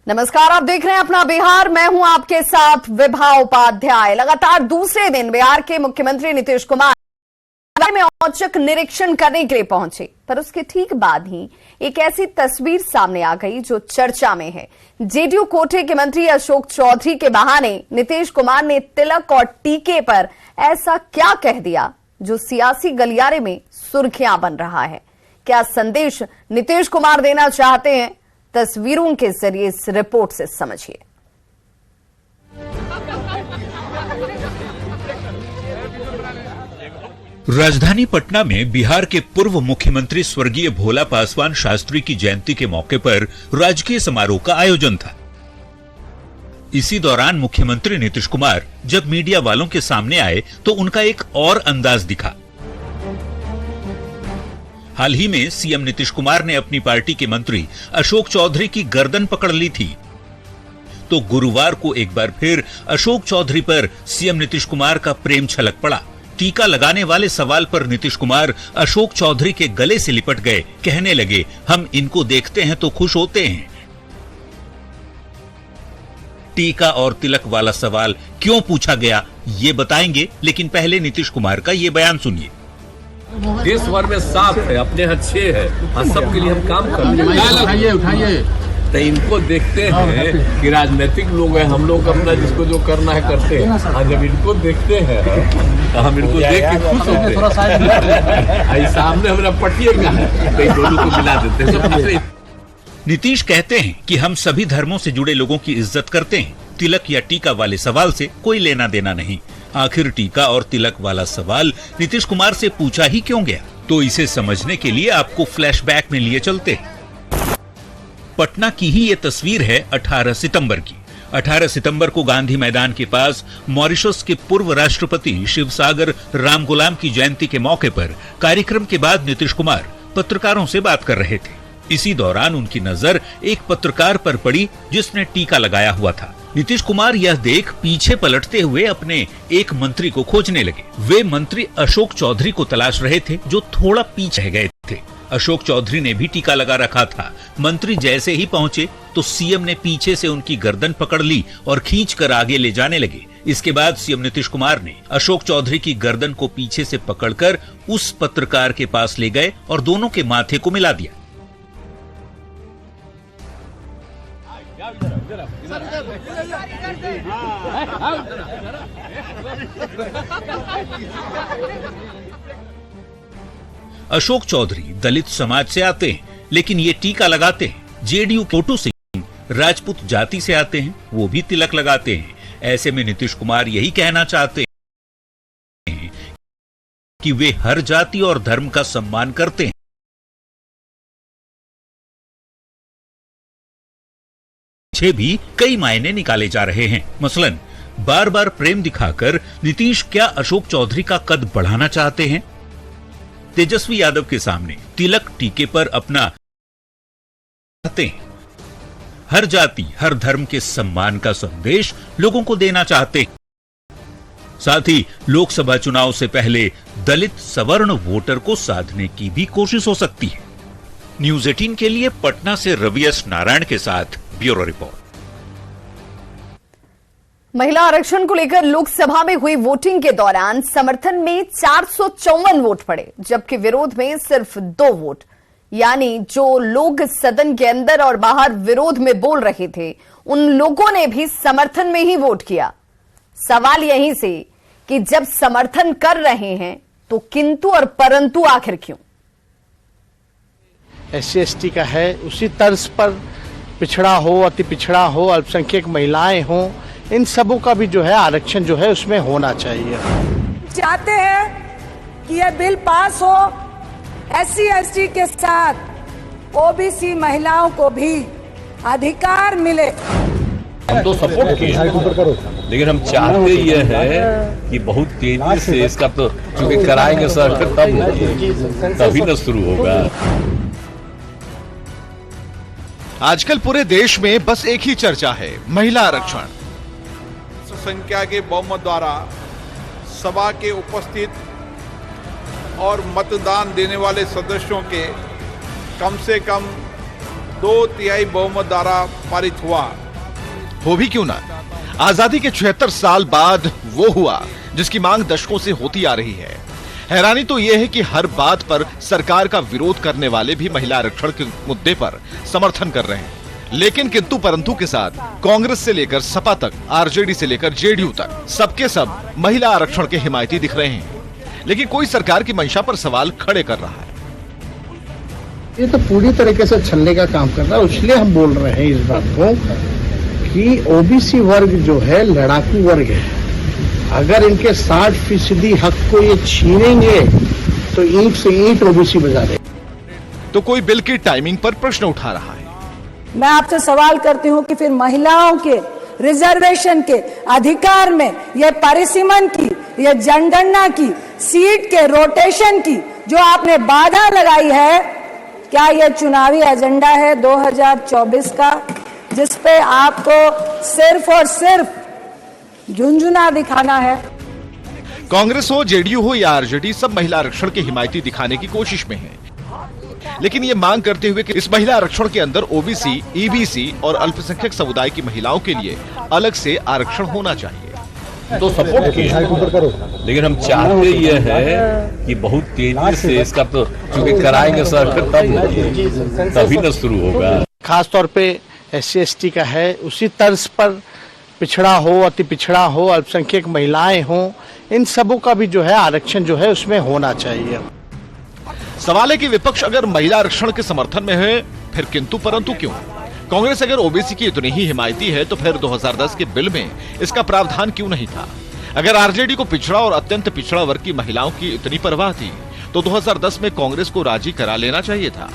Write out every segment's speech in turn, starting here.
नमस्कार, आप देख रहे हैं अपना बिहार। मैं हूं आपके साथ विभा उपाध्याय। लगातार दूसरे दिन बिहार के मुख्यमंत्री नीतीश कुमार में औचक निरीक्षण करने के लिए पहुंचे, पर उसके ठीक बाद ही एक ऐसी तस्वीर सामने आ गई जो चर्चा में है। जेडीयू कोटे के मंत्री अशोक चौधरी के बहाने नीतीश कुमार ने तिलक और टीके पर ऐसा क्या कह दिया जो सियासी गलियारे में सुर्खियां बन रहा है। क्या संदेश नीतीश कुमार देना चाहते हैं? तस्वीरों के जरिए इस रिपोर्ट से समझिए। राजधानी पटना में बिहार के पूर्व मुख्यमंत्री स्वर्गीय भोला पासवान शास्त्री की जयंती के मौके पर राजकीय समारोह का आयोजन था। इसी दौरान मुख्यमंत्री नीतीश कुमार जब मीडिया वालों के सामने आए तो उनका एक और अंदाज दिखा। हाल ही में सीएम नीतीश कुमार ने अपनी पार्टी के मंत्री अशोक चौधरी की गर्दन पकड़ ली थी, तो गुरुवार को एक बार फिर अशोक चौधरी पर सीएम नीतीश कुमार का प्रेम छलक पड़ा। टीका लगाने वाले सवाल पर नीतीश कुमार अशोक चौधरी के गले से लिपट गए, कहने लगे, हम इनको देखते हैं तो खुश होते हैं। टीका और तिलक वाला सवाल क्यों पूछा गया ये बताएंगे, लेकिन पहले नीतीश कुमार का ये बयान सुनिए। देश भर में साफ है, अपने अच्छे है, सबके लिए हम काम कर रहे हैं। उठाइए तो इनको देखते हैं कि राजनीतिक लोग हैं, हम लोग अपना जिसको जो करना है करते हैं। और जब इनको देखते हैं तो हम इनको देख के खुश होते हैं। सामने हमारा पटिएगा तो दोनों को मिला देते हैं। नीतीश कहते हैं कि हम सभी धर्मों से जुड़े लोगों की इज्जत करते हैं। तिलक या टीका वाले सवाल से कोई लेना देना नहीं। आखिर टीका और तिलक वाला सवाल नीतीश कुमार से पूछा ही क्यों गया? तो इसे समझने के लिए आपको फ्लैशबैक में लिए चलते हैं। पटना की ही ये तस्वीर है 18 सितंबर की। 18 सितंबर को गांधी मैदान के पास मॉरिशस के पूर्व राष्ट्रपति शिवसागर रामगुलाम की जयंती के मौके पर कार्यक्रम के बाद नीतीश कुमार पत्रकारों से बात कर रहे थे। इसी दौरान उनकी नजर एक पत्रकार पर पड़ी जिसने टीका लगाया हुआ था। नीतीश कुमार यह देख पीछे पलटते हुए अपने एक मंत्री को खोजने लगे। वे मंत्री अशोक चौधरी को तलाश रहे थे जो थोड़ा पीछे रह गए थे। अशोक चौधरी ने भी टीका लगा रखा था। मंत्री जैसे ही पहुंचे तो सीएम ने पीछे से उनकी गर्दन पकड़ ली और खींचकर आगे ले जाने लगे। इसके बाद सीएम नीतीश कुमार ने अशोक चौधरी की गर्दन को पीछे से पकड़कर उस पत्रकार के पास ले गए और दोनों के माथे को मिला दिया। अशोक चौधरी दलित समाज से आते हैं, लेकिन ये टीका लगाते हैं। जेडीयू कोटू सिंह राजपूत जाति से आते हैं, वो भी तिलक लगाते हैं। ऐसे में नीतीश कुमार यही कहना चाहते हैं कि वे हर जाति और धर्म का सम्मान करते हैं। भी कई मायने निकाले जा रहे हैं। मसलन बार बार प्रेम दिखाकर नीतीश क्या अशोक चौधरी का कद बढ़ाना चाहते हैं? तेजस्वी यादव के सामने तिलक टीके पर अपना चाहते हैं। हर जाति हर धर्म के सम्मान का संदेश लोगों को देना चाहते हैं। साथ ही लोकसभा चुनाव से पहले दलित सवर्ण वोटर को साधने की भी कोशिश हो सकती है। न्यूज 18 के लिए पटना से रवि एस नारायण के साथ ब्यूरो रिपोर्ट। महिला आरक्षण को लेकर लोकसभा में हुई वोटिंग के दौरान समर्थन में 454 वोट पड़े, जबकि विरोध में सिर्फ 2 वोट। यानी जो लोग सदन के अंदर और बाहर विरोध में बोल रहे थे, उन लोगों ने भी समर्थन में ही वोट किया। सवाल यहीं से कि जब समर्थन कर रहे हैं तो किंतु और परंतु आखिर क्यों? SC/ST का है, उसी तर्ज पर पिछड़ा हो, अति पिछड़ा हो, अल्पसंख्यक महिलाएं हो, इन सबों का भी जो है आरक्षण जो है उसमें होना चाहिए। चाहते हैं कि यह बिल पास हो, SC/ST के साथ OBC महिलाओं को भी अधिकार मिले। हम तो सपोर्ट किए, लेकिन हम चाहते ये है कि बहुत तेजी से इसका तो चूंकि कराएंगे सर तभी न शुरू होगा। आजकल पूरे देश में बस एक ही चर्चा है, महिला आरक्षण। संख्या के बहुमत द्वारा सभा के उपस्थित और मतदान देने वाले सदस्यों के कम से कम 2/3 बहुमत द्वारा पारित हुआ। हो भी क्यों ना, आजादी के 76 साल बाद वो हुआ जिसकी मांग दशकों से होती आ रही है। हैरानी तो यह है कि हर बात पर सरकार का विरोध करने वाले भी महिला आरक्षण के मुद्दे पर समर्थन कर रहे हैं, लेकिन किंतु परंतु के साथ कांग्रेस से लेकर सपा तक, आरजेडी से लेकर जेडीयू तक सबके सब महिला आरक्षण के हिमायती दिख रहे हैं। लेकिन कोई सरकार की मंशा पर सवाल खड़े कर रहा है। ये तो पूरी तरीके से छलने का काम कर रहा है, इसलिए हम बोल रहे हैं इस बात को कि ओबीसी वर्ग जो है लड़ाकू वर्ग है। अगर इनके 60% हक को ये छीनेंगे तो ईंट से ईंट ओबीसी बजा देंगे। तो कोई बिल की टाइमिंग पर प्रश्न उठा रहा है। मैं आपसे सवाल करती हूं कि फिर महिलाओं के रिजर्वेशन के अधिकार में ये परिसीमन की, ये जनगणना की, सीट के रोटेशन की जो आपने बाधा लगाई है, क्या ये चुनावी एजेंडा है 2024 का, जिसपे आपको सिर्फ और सिर्फ झुंझुना दिखाना है? कांग्रेस हो, जेडीयू हो या आरजेडी, सब महिला आरक्षण के हिमायती दिखाने की कोशिश में है, लेकिन ये मांग करते हुए कि इस महिला आरक्षण के अंदर ओबीसी, ईबीसी और अल्पसंख्यक समुदाय की महिलाओं के लिए अलग से आरक्षण होना चाहिए। तो सपोर्ट किए, लेकिन हम चाहते ये है कि बहुत तेजी से इसका तो चूंकि कराएंगे सर तभी न शुरू होगा। खास तौर पे SC/ST का है, उसी तर्ज पर पिछड़ा हो, अति पिछड़ा हो, अल्पसंख्यक महिलाएं हो, इन सबों का भी जो है आरक्षण जो है उसमें होना चाहिए। सवाल है कि विपक्ष अगर महिला आरक्षण के समर्थन में है, फिर किंतु परंतु क्यों? कांग्रेस अगर ओबीसी की इतनी ही हिमायती है तो फिर 2010 के बिल में इसका प्रावधान क्यों नहीं था? अगर आरजेडी को पिछड़ा और अत्यंत पिछड़ा वर्ग की महिलाओं की इतनी परवाह थी तो 2010 में कांग्रेस को राजी करा लेना चाहिए था।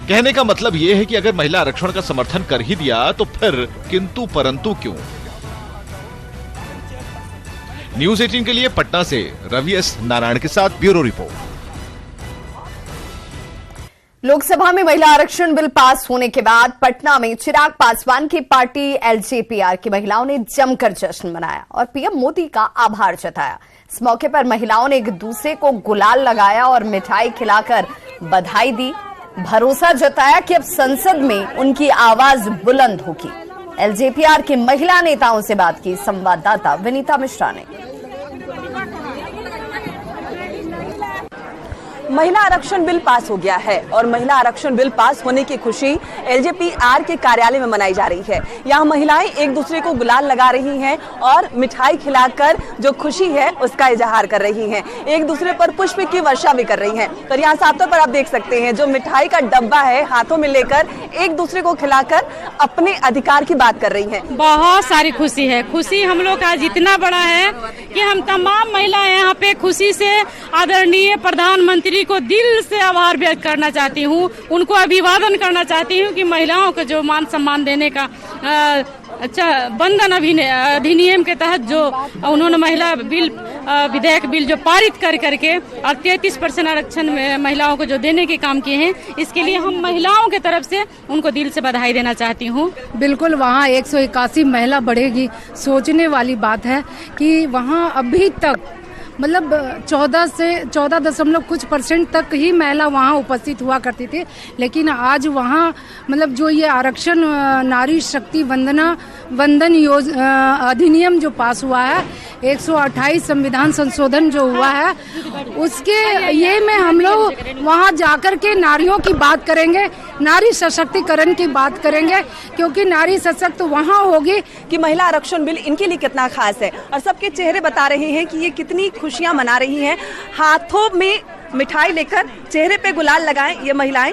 कहने का मतलब यह है कि अगर महिला आरक्षण का समर्थन कर ही दिया तो फिर किंतु परंतु क्यों? न्यूज़ 18 के लिए पटना से रवि एस नारायण के साथ ब्यूरो रिपोर्ट। लोकसभा में महिला आरक्षण बिल पास होने के बाद पटना में चिराग पासवान की पार्टी एलजेपीआर की महिलाओं ने जमकर जश्न मनाया और पीएम मोदी का आभार जताया। इस मौके पर महिलाओं ने एक दूसरे को गुलाल लगाया और मिठाई खिलाकर बधाई दी, भरोसा जताया कि अब संसद में उनकी आवाज बुलंद होगी। एलजेपीआर के महिला नेताओं से बात की संवाददाता विनीता मिश्रा ने। महिला आरक्षण बिल पास हो गया है और महिला आरक्षण बिल पास होने की खुशी एलजेपीआर के कार्यालय में मनाई जा रही है। यहाँ महिलाएं एक दूसरे को गुलाल लगा रही हैं और मिठाई खिलाकर जो खुशी है उसका इजहार कर रही हैं। एक दूसरे पर पुष्प की वर्षा भी कर रही हैं। तो यहाँ साफ तौर पर आप देख सकते हैं जो मिठाई का डब्बा है हाथों में लेकर एक दूसरे को खिलाकर अपने अधिकार की बात कर रही हैं। बहुत सारी खुशी है। खुशी हम लोग का आज इतना बड़ा है कि हम तमाम महिलाएं यहाँ पे खुशी से आदरणीय प्रधानमंत्री को दिल से आभार व्यक्त करना चाहती हूँ, उनको अभिवादन करना चाहती हूँ कि महिलाओं को जो मान सम्मान देने का बंधन अधिनियम के तहत जो उन्होंने महिला बिल विधेयक बिल जो पारित करके और 33% आरक्षण में महिलाओं को जो देने के काम किए हैं, इसके लिए हम महिलाओं के तरफ से उनको दिल से बधाई देना चाहती हूँ। बिल्कुल वहाँ 181 महिला बढ़ेगी, सोचने वाली बात है कि वहाँ अभी तक मतलब 14% तक ही महिला वहाँ उपस्थित हुआ करती थी, लेकिन आज वहाँ मतलब जो ये आरक्षण नारी शक्ति वंदन अधिनियम जो पास हुआ है, 128 संविधान संशोधन जो हुआ है, उसके ये में हम लोग वहाँ जाकर के नारियों की बात करेंगे, नारी सशक्तिकरण की बात करेंगे, क्योंकि नारी सशक्त वहाँ होगी। कि महिला आरक्षण बिल इनके लिए कितना खास है और सबके चेहरे बता रहे हैं कि ये कितनी खुशियां मना रही हैं। हाथों में मिठाई लेकर चेहरे पे गुलाल लगाएं ये महिलाएं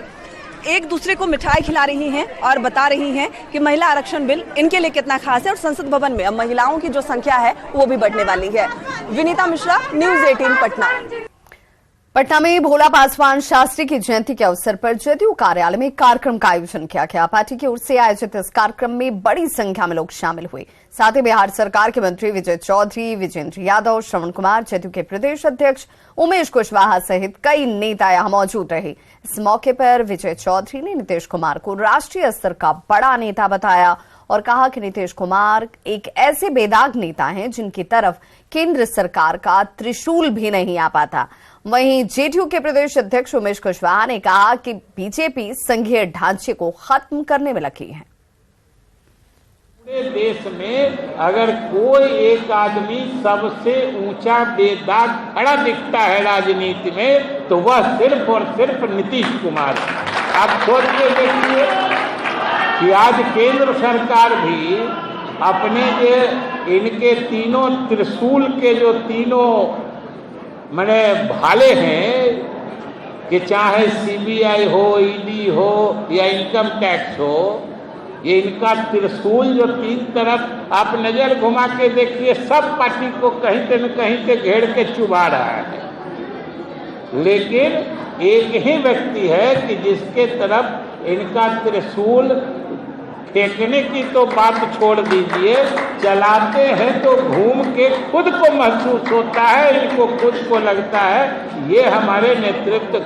एक दूसरे को मिठाई खिला रही हैं और बता रही हैं कि महिला आरक्षण बिल इनके लिए कितना खास है और संसद भवन में अब महिलाओं की जो संख्या है वो भी बढ़ने वाली है। विनीता मिश्रा, न्यूज़ 18 पटना। पटना में भोला पासवान शास्त्री की जयंती के अवसर पर जदयू कार्यालय में कार्यक्रम का आयोजन किया गया। पार्टी की ओर से आयोजित इस कार्यक्रम में बड़ी संख्या में लोग शामिल हुए। साथ ही बिहार सरकार के मंत्री विजय चौधरी, विजेंद्र यादव, श्रवण कुमार, जदयू के प्रदेश अध्यक्ष उमेश कुशवाहा सहित कई नेता यहां मौजूद रहे। इस मौके पर विजय चौधरी ने नीतीश कुमार को राष्ट्रीय स्तर का बड़ा नेता बताया और कहा कि नीतीश कुमार एक ऐसे बेदाग नेता हैं जिनकी तरफ केंद्र सरकार का त्रिशूल भी नहीं आ पाता। वहीं जेडीयू के प्रदेश अध्यक्ष उमेश कुशवाहा ने कहा कि बीजेपी संघीय ढांचे को खत्म करने में लगी है। पूरे देश में अगर कोई एक आदमी सबसे ऊंचा बेदाग खड़ा दिखता है राजनीति में तो वह सिर्फ और सिर्फ नीतीश कुमार है। आप सोच के देखिए कि आज केंद्र सरकार भी अपने जो इनके तीनों त्रिशूल के जो तीनों माने भाले हैं कि चाहे सीबीआई हो, ईडी हो या इनकम टैक्स हो, ये इनका त्रिशूल जो तीन तरफ आप नजर घुमा के देखिए सब पार्टी को कहीं न कहीं से घेर के चुभा रहा है। लेकिन एक ही व्यक्ति है कि जिसके तरफ इनका त्रिशूल फेंकने की तो बात छोड़ दीजिए, चलाते हैं तो घूम के खुद को महसूस होता है, इनको खुद को लगता है ये हमारे नेतृत्व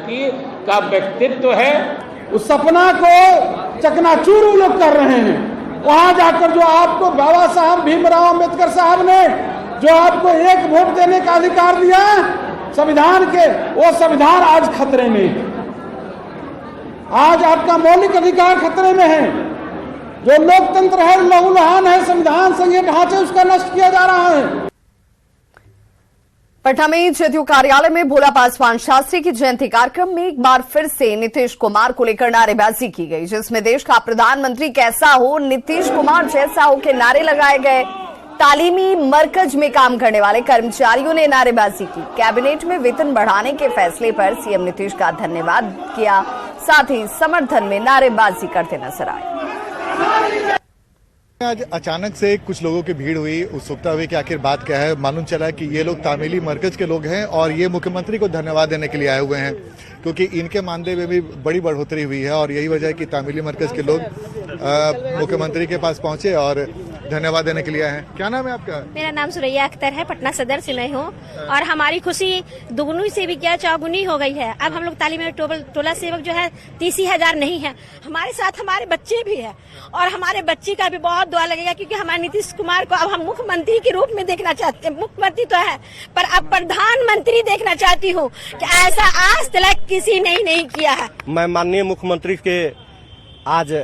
का व्यक्तित्व है। उस सपना को चकनाचूर वो लोग कर रहे हैं। वहां जाकर जो आपको बाबा साहब भीमराव अंबेडकर साहब ने जो आपको एक वोट देने का अधिकार दिया संविधान के, वो संविधान आज खतरे में है। आज आपका मौलिक अधिकार खतरे में है। जो लोकतंत्र है, लहूलुहान है, संविधान संघीय ढांचे उसका नष्ट किया जा रहा है। पटना में जदयू कार्यालय में भोला पासवान शास्त्री की जयंती कार्यक्रम में एक बार फिर से नीतीश कुमार को लेकर नारेबाजी की गई, जिसमें देश का प्रधानमंत्री कैसा हो, नीतीश कुमार जैसा हो के नारे लगाए गए। तालीमी मरकज में काम करने वाले कर्मचारियों ने नारेबाजी की। कैबिनेट में वेतन बढ़ाने के फैसले पर सीएम नीतीश का धन्यवाद किया, साथ ही समर्थन में नारेबाजी करते नजर आए। आज अचानक से कुछ लोगों की भीड़ हुई, उत्सुकता हुई कि आखिर बात क्या है। मालूम चला कि ये लोग तामीली मरकज के लोग हैं और ये मुख्यमंत्री को धन्यवाद देने के लिए आए हुए हैं, क्योंकि इनके मानदेय में भी बड़ी बढ़ोतरी हुई है और यही वजह है कि तामीली मरकज के लोग मुख्यमंत्री के पास पहुंचे और धन्यवाद देने के लिए आए हैं। क्या नाम है आपका? मेरा नाम सुरैया अख्तर है, पटना सदर से मैं हूँ और हमारी खुशी दुगुनी से भी क्या चौगुनी हो गई है। अब हम लोग तालीम टोला सेवक जो है 30,000 नहीं है, हमारे साथ हमारे बच्चे भी है और हमारे बच्चे का भी बहुत दुआ लगेगा, क्योंकि हमारे नीतीश कुमार को अब हम मुख्यमंत्री के रूप में देखना चाहते हैं। मुख्यमंत्री तो है पर अब प्रधानमंत्री देखना चाहती हूँ कि ऐसा आज तक किसी ने नहीं किया है। मैं माननीय मुख्यमंत्री के आज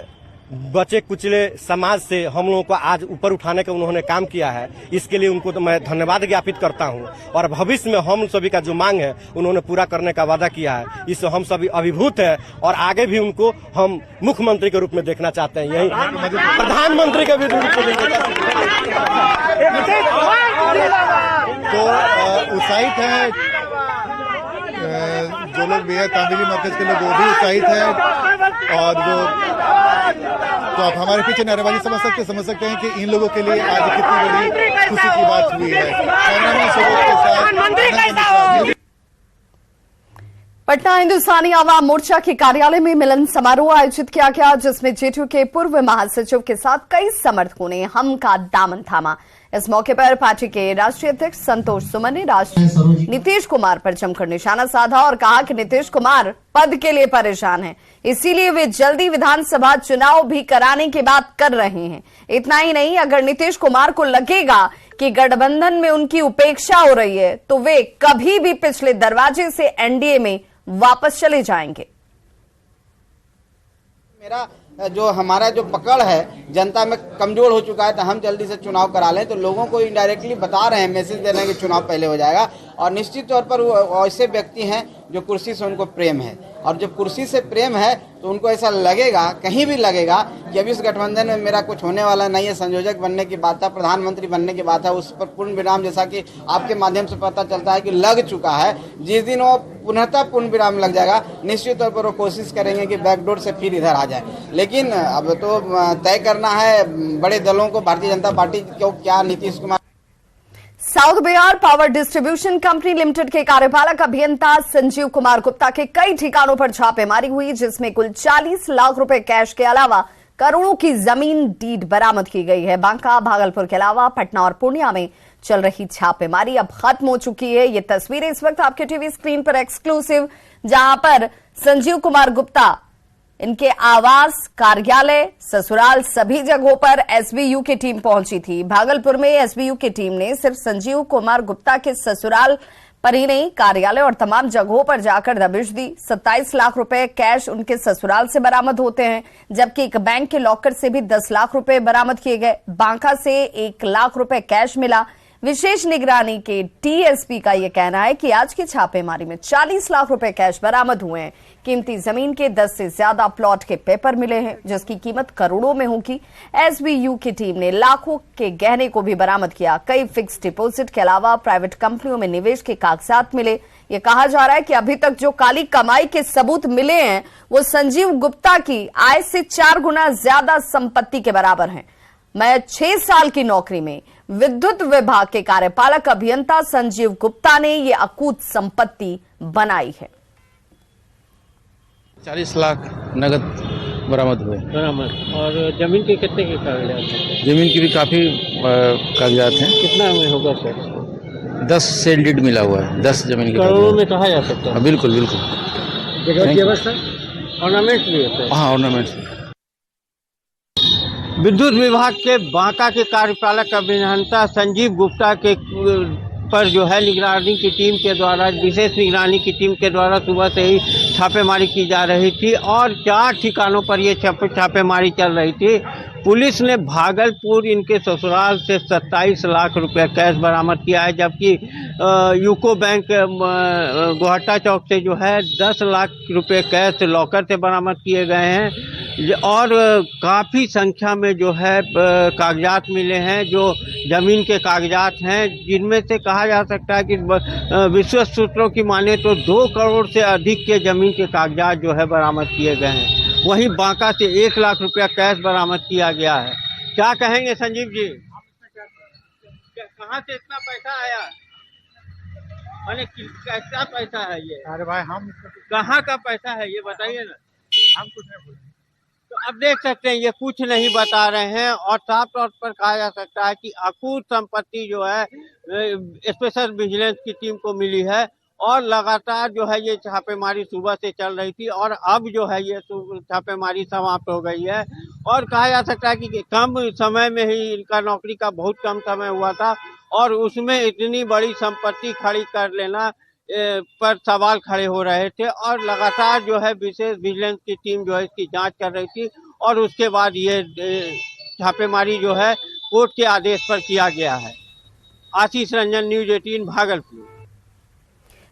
बचे कुचले समाज से हम लोगों को आज ऊपर उठाने का उन्होंने काम किया है, इसके लिए उनको तो मैं धन्यवाद ज्ञापित करता हूं और भविष्य में हम सभी का जो मांग है उन्होंने पूरा करने का वादा किया है। इससे हम सभी अभिभूत हैं और आगे भी उनको हम मुख्यमंत्री के रूप में देखना चाहते हैं, यही प्रधानमंत्री के भी रूप में तो उत्साहित है जो लोग भी है, तामीली मरकज के लोग वो भी उत्साहित है और जो तो आप हमारे पीछे नारेबाजी समझ सकते हैं कि इन लोगों के लिए आज कितनी बड़ी खुशी की बात हुई है। पटना हिंदुस्तानी आवाम मोर्चा के कार्यालय में मिलन समारोह आयोजित किया गया, जिसमें जेडीयू के पूर्व महासचिव के साथ कई समर्थकों ने हम का दामन थामा। इस मौके पर पार्टी के राष्ट्रीय अध्यक्ष संतोष सुमन ने नीतीश कुमार पर जमकर निशाना साधा और कहा कि नीतीश कुमार पद के लिए परेशान हैं, इसीलिए वे जल्दी विधानसभा चुनाव भी कराने की बात कर रहे हैं। इतना ही नहीं, अगर नीतीश कुमार को लगेगा कि गठबंधन में उनकी उपेक्षा हो रही है तो वे कभी भी पिछले दरवाजे से एनडीए में वापस चले जाएंगे। मेरा जो हमारा जो पकड़ है जनता में कमजोर हो चुका है, तो हम जल्दी से चुनाव करा लें, तो लोगों को इनडायरेक्टली बता रहे हैं, मैसेज दे रहे हैं कि चुनाव पहले हो जाएगा। और निश्चित तौर पर वो ऐसे व्यक्ति हैं जो कुर्सी से उनको प्रेम है, और जब कुर्सी से प्रेम है तो उनको ऐसा लगेगा, कहीं भी लगेगा कि अभी इस गठबंधन में मेरा कुछ होने वाला नहीं है। संयोजक बनने की बात था, प्रधानमंत्री बनने की बात है, उस पर पूर्ण विराम, जैसा कि आपके माध्यम से पता चलता है कि लग चुका है। जिस दिन वो पुनः पूर्ण विराम लग जाएगा, निश्चित तौर पर वो कोशिश करेंगे कि बैकडोर से फिर इधर आ जाए। लेकिन अब तो तय करना है बड़े दलों को, भारतीय जनता पार्टी को, क्या Nitish Kumar. South Bihar power distribution company limited के कार्यपालक अभियंता संजीव कुमार गुप्ता के कई ठिकानों पर छापेमारी हुई, जिसमें कुल 40 लाख रुपए कैश के अलावा करोड़ों की जमीन डीड बरामद की गई है। बांका, भागलपुर के अलावा पटना और पूर्णिया में चल रही छापेमारी अब खत्म हो चुकी है। ये तस्वीरें इस वक्त आपके टीवी स्क्रीन पर एक्सक्लूसिव, जहां पर संजीव कुमार गुप्ता, इनके आवास, कार्यालय, ससुराल, सभी जगहों पर एसबीयू की टीम पहुंची थी। भागलपुर में एसबीयू की टीम ने सिर्फ संजीव कुमार गुप्ता के ससुराल पर ही नहीं, कार्यालय और तमाम जगहों पर जाकर दबिश दी। 27 लाख रुपए कैश उनके ससुराल से बरामद होते हैं, जबकि एक बैंक के लॉकर से भी 10 लाख रुपए बरामद किए गए। बांका से 1 लाख रुपए कैश मिला। विशेष निगरानी के टीएसपी का यह कहना है कि आज की छापेमारी में 40 लाख रुपए कैश बरामद हुए हैं। कीमती जमीन के 10 से ज्यादा प्लॉट के पेपर मिले हैं, जिसकी कीमत करोड़ों में होगी। एसबीयू की टीम ने लाखों के गहने को भी बरामद किया। कई फिक्स डिपॉजिट के अलावा प्राइवेट कंपनियों में निवेश के कागजात मिले। ये कहा जा रहा है कि अभी तक जो काली कमाई के सबूत मिले हैं वो संजीव गुप्ता की आय से 4 गुना ज्यादा संपत्ति के बराबर हैं। मैं 6 साल की नौकरी में विद्युत विभाग के कार्यपालक अभियंता संजीव गुप्ता ने ये अकूत संपत्ति बनाई है। 40 लाख नगद बरामद हुए। और जमीन के कितने के कागजात हैं? जमीन की भी काफी कागजात हैं। कितना में होगा सर? 10 सेल डीड मिला हुआ है। 10 जमीन के करोड़ों में कहा जा सकता है। बिल्कुल बिल्कुल। जगह की व्यवस्था, ऑर्नामेंट्स भी होते हैं। हाँ, ऑर्नामेंट्स। विद्युत विभाग के बांका के कार्यपालक अभियंता संजीव गुप्ता के पर जो है निगरानी की टीम के द्वारा, विशेष निगरानी की टीम के द्वारा सुबह से ही छापेमारी की जा रही थी और 4 ठिकानों पर ये छापेमारी चल रही थी। पुलिस ने भागलपुर इनके ससुराल से 27 लाख रुपए कैश बरामद किया है, जबकि यूको बैंक गोहट्टा चौक से जो है 10 लाख रुपए कैश लॉकर से बरामद किए गए हैं और काफ़ी संख्या में जो है कागजात मिले हैं, जो ज़मीन के कागजात हैं, जिनमें से कहा जा सकता है कि विश्वस्त सूत्रों की माने तो 2 करोड़ से अधिक के ज़मीन के कागजात जो है बरामद किए गए हैं। वहीं बांका से 1 लाख रुपया कैश बरामद किया गया है। क्या कहेंगे संजीव जी, कहाँ से इतना पैसा आया? माने कैसा पैसा है ये? अरे भाई, हम कहाँ का पैसा है ये बताइए ना। हम कुछ नहीं बोलेंगे। तो अब देख सकते हैं ये कुछ नहीं बता रहे हैं और साफ तौर पर कहा जा सकता है कि अकूत संपत्ति जो है स्पेशल विजिलेंस की टीम को मिली है और लगातार जो है ये छापेमारी सुबह से चल रही थी और अब जो है ये छापेमारी समाप्त हो गई है। और कहा जा सकता है कि कम समय में ही इनका नौकरी का बहुत कम समय हुआ था और उसमें इतनी बड़ी संपत्ति खड़ी कर लेना पर सवाल खड़े हो रहे थे और लगातार जो है विशेष विजिलेंस की टीम जो है इसकी जांच कर रही थी और उसके बाद ये छापेमारी जो है कोर्ट के आदेश पर किया गया है। आशीष रंजन, न्यूज 18 भागलपुर।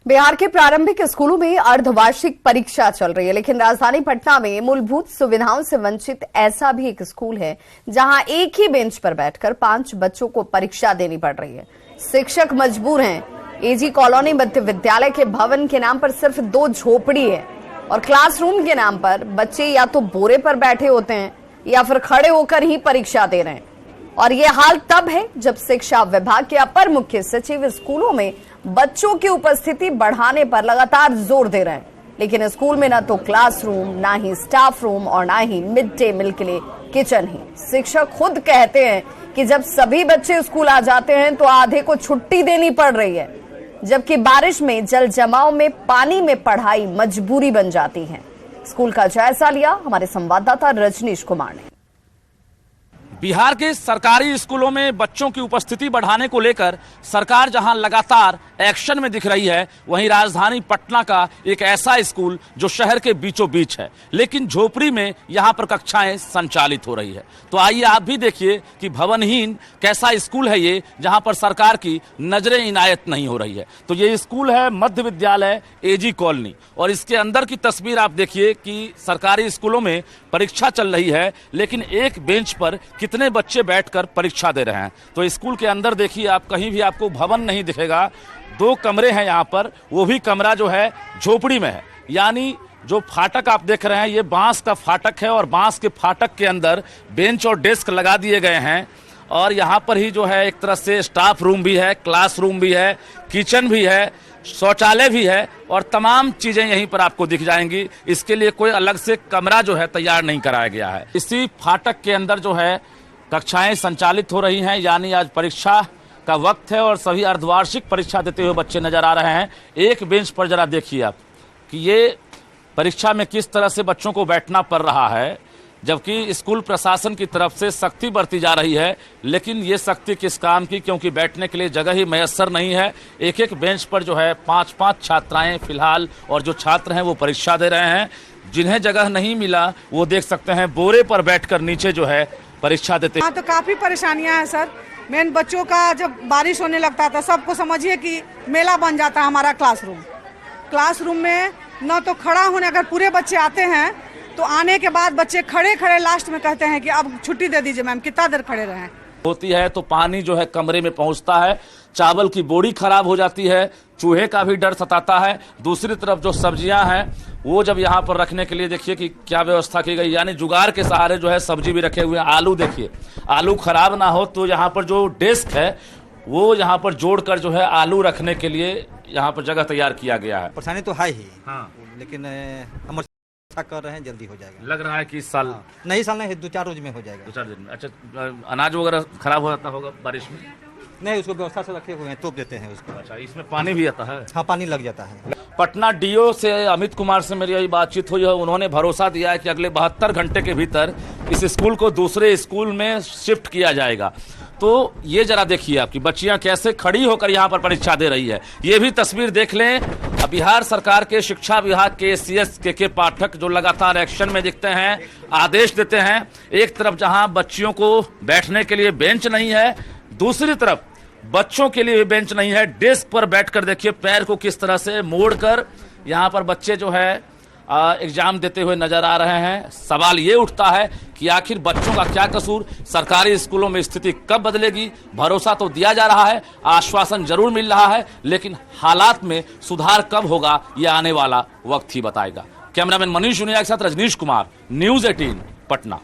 बिहार के प्रारंभिक स्कूलों में अर्धवार्षिक परीक्षा चल रही है, लेकिन राजधानी पटना में मूलभूत सुविधाओं से वंचित ऐसा भी एक स्कूल है जहां एक ही बेंच पर बैठकर 5 बच्चों को परीक्षा देनी पड़ रही है। शिक्षक मजबूर हैं। एजी कॉलोनी मध्य विद्यालय के भवन के नाम पर सिर्फ 2 झोपड़ी है और क्लासरूम के नाम पर बच्चे या तो बोरे पर बैठे होते हैं या फिर खड़े होकर ही परीक्षा दे रहे हैं। और ये हाल तब है जब शिक्षा विभाग के अपर मुख्य सचिव स्कूलों में बच्चों की उपस्थिति बढ़ाने पर लगातार जोर दे रहे हैं, लेकिन स्कूल में न तो क्लासरूम, ना ही स्टाफ रूम और ना ही मिड डे मील के लिए किचन ही। शिक्षक खुद कहते हैं कि जब सभी बच्चे स्कूल आ जाते हैं तो आधे को छुट्टी देनी पड़ रही है, जबकि बारिश में जल जमाव में पानी में पढ़ाई मजबूरी बन जाती है। स्कूल का जायजा लिया हमारे संवाददाता रजनीश कुमार ने। बिहार के सरकारी स्कूलों में बच्चों की उपस्थिति बढ़ाने को लेकर सरकार जहां लगातार एक्शन में दिख रही है, वहीं राजधानी पटना का एक ऐसा स्कूल जो शहर के बीचों बीच है, लेकिन झोपड़ी में यहां पर कक्षाएं संचालित हो रही है। तो आइए आप भी देखिए कि भवनहीन कैसा स्कूल है ये, जहां पर सरकार की नजरें इनायत नहीं हो रही है। तो ये स्कूल है मध्य विद्यालय एजी कॉलोनी और इसके अंदर की तस्वीर आप देखिए कि सरकारी स्कूलों में परीक्षा चल रही है, लेकिन एक बेंच पर कितने बच्चे बैठकर परीक्षा दे रहे हैं। तो स्कूल के अंदर देखिए आप, कहीं भी आपको भवन नहीं दिखेगा। 2 कमरे हैं यहाँ पर, वो भी कमरा जो है झोपड़ी में है। यानी जो फाटक आप देख रहे हैं ये बांस का फाटक है और बांस के फाटक के अंदर बेंच और डेस्क लगा दिए गए हैं और यहाँ पर ही जो है एक तरह से स्टाफ रूम भी है, क्लास रूम भी है, किचन भी है, शौचालय भी है और तमाम चीजें यहीं पर आपको दिख जाएंगी। इसके लिए कोई अलग से कमरा जो है तैयार नहीं कराया गया है। इसी फाटक के अंदर जो है कक्षाएं संचालित हो रही हैं, यानी आज परीक्षा का वक्त है और सभी अर्धवार्षिक परीक्षा देते हुए बच्चे नजर आ रहे हैं। एक बेंच पर जरा देखिए आप कि ये परीक्षा में किस तरह से बच्चों को बैठना पड़ रहा है। जबकि स्कूल प्रशासन की तरफ से सख्ती बरती जा रही है। लेकिन ये सख्ती किस काम की, क्योंकि बैठने के लिए जगह ही मैसर नहीं है। एक एक बेंच पर जो है 5-5 छात्राएं फिलहाल, और जो छात्र हैं वो परीक्षा दे रहे हैं। जिन्हें जगह नहीं मिला वो देख सकते हैं बोरे पर बैठकर नीचे जो है परीक्षा देते। हाँ, तो काफी परेशानियां हैं सर। मेन बच्चों का जब बारिश होने लगता था, सबको समझिए कि मेला बन जाता है हमारा क्लासरूम में न तो खड़ा होने, अगर पूरे बच्चे आते हैं तो आने के बाद बच्चे खड़े खड़े लास्ट में कहते हैं कि अब छुट्टी दे दीजिए मैम, कितना देर खड़े रहें। होती है तो पानी जो है कमरे में पहुंचता है, चावल की बोरी खराब हो जाती है, चूहे का भी डर सताता है। दूसरी तरफ जो सब्जियां हैं वो जब यहाँ पर रखने के लिए देखिए कि क्या व्यवस्था की गई, यानी जुगाड़ के सहारे जो है सब्जी भी रखे हुए हैं। आलू देखिए, आलू खराब ना हो तो यहाँ पर जो डेस्क है वो यहाँ पर जोड़कर जो है आलू रखने के लिए यहाँ पर जगह तैयार किया गया है। परेशानी तो है ही, हाँ, लेकिन हम कर रहे हैं, जल्दी हो जाएगा। लग रहा है कि इस साल नहीं, साल नहीं, 2-4 रोज में हो जाएगा। 2-4 दिन में। अच्छा, अनाज वगैरह खराब हो जाता होगा बारिश में? नहीं, उसको व्यवस्था से रखे हुए हैं, तोप देते हैं उसको। अच्छा, इसमें पानी भी आता है? हाँ, पानी लग जाता है। पटना डीओ से अमित कुमार से मेरी यही बातचीत हुई है। उन्होंने भरोसा दिया है कि अगले 72 घंटे के भीतर इस स्कूल को दूसरे स्कूल में शिफ्ट किया जाएगा। तो ये जरा देखिए आपकी बच्चियां कैसे खड़ी होकर यहाँ पर परीक्षा दे रही है। ये भी तस्वीर देख लें। बिहार सरकार के शिक्षा विभाग के CS के पाठक जो लगातार एक्शन में दिखते हैं, आदेश देते हैं। एक तरफ जहां बच्चियों को बैठने के लिए बेंच नहीं है, दूसरी तरफ बच्चों के लिए बेंच नहीं है। डेस्क पर बैठकर देखिए पैर को किस तरह से मोड़कर यहाँ पर बच्चे जो है एग्जाम देते हुए नजर आ रहे हैं। सवाल ये उठता है कि आखिर बच्चों का क्या कसूर, सरकारी स्कूलों में स्थिति कब बदलेगी? भरोसा तो दिया जा रहा है, आश्वासन जरूर मिल रहा है, लेकिन हालात में सुधार कब होगा ये आने वाला वक्त ही बताएगा। कैमरामैन मनीष जुनिया के साथ रजनीश कुमार, न्यूज़ 18 पटना।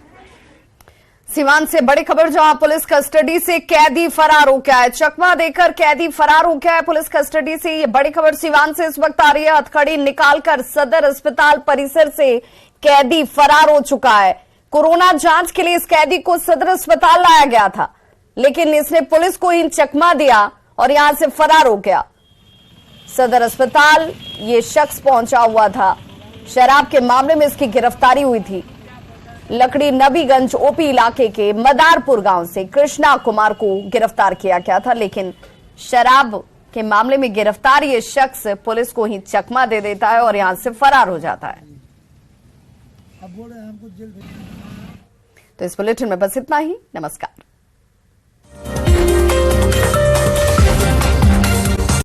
सीवान से बड़ी खबर, जहां पुलिस कस्टडी से कैदी फरार हो गया है। चकमा देकर कैदी फरार हो गया है पुलिस कस्टडी से। ये बड़ी खबर सीवान से इस वक्त आ रही है। हथकड़ी निकालकर सदर अस्पताल परिसर से कैदी फरार हो चुका है। कोरोना जांच के लिए इस कैदी को सदर अस्पताल लाया गया था, लेकिन इसने पुलिस को ही चकमा दिया और यहां से फरार हो गया। सदर अस्पताल ये शख्स पहुंचा हुआ था। शराब के मामले में इसकी गिरफ्तारी हुई थी। लकड़ी नबीगंज ओपी इलाके के मदारपुर गांव से कृष्णा कुमार को गिरफ्तार किया गया था, लेकिन शराब के मामले में गिरफ्तार ये शख्स पुलिस को ही चकमा दे देता है और यहां से फरार हो जाता है। तो इस बुलेटिन में बस इतना ही। नमस्कार।